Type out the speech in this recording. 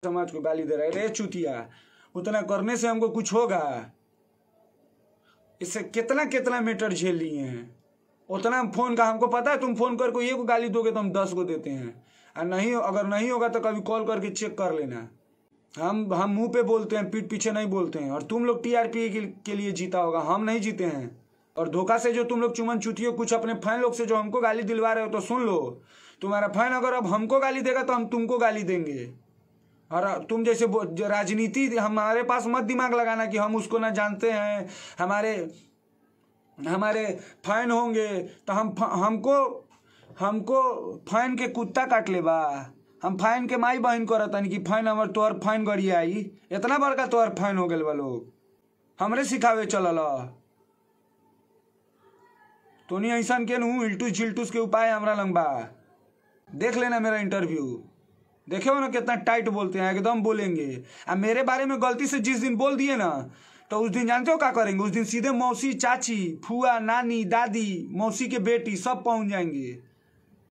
समाज को गाली दे रहा है। रे चुतिया, उतना करने से हमको कुछ होगा? इससे कितना कितना मीटर झेल लिए हैं। उतना फोन का हमको पता है, तुम फोन करके ये को गाली दोगे तो हम 10 को देते हैं। और नहीं, अगर नहीं होगा तो कभी कॉल करके चेक कर लेना। हम मुंह पे बोलते हैं, पीठ पीछे नहीं बोलते हैं। और तुम लोग टीआरपी के लिए जीता होगा, हम नहीं जीते हैं। और धोखा से जो तुम लोग चुमन चुतियो कुछ अपने फैन लोग से जो हमको गाली दिलवा रहे हो, तो सुन लो, तुम्हारा फैन अगर अब हमको गाली देगा तो हम तुमको गाली देंगे। और तुम जैसे राजनीति हमारे पास मत दिमाग लगाना कि हम उसको ना जानते हैं, हमारे फैन होंगे तो हमको फैन के कुत्ता काट ले बा। हम फैन के माई बहन करत नहीं कि फैन हमार तोहर फैन गड़ी आई। इतना बड़का तोहर फैन हो गए बा लोग, हमरे सिखावे चलल। तो नहीं ऐसा के नू इल्टूस झिल्टूस के उपाय हमरा लंग बा। देख लेना मेरा इंटरव्यू, देखे हो ना कितना टाइट बोलते हैं, एकदम बोलेंगे। अब मेरे बारे में गलती से जिस दिन बोल दिए ना, तो उस दिन जानते हो क्या करेंगे? उस दिन सीधे मौसी, चाची, फुआ, नानी, दादी, मौसी के बेटी सब पहुंच जाएंगे।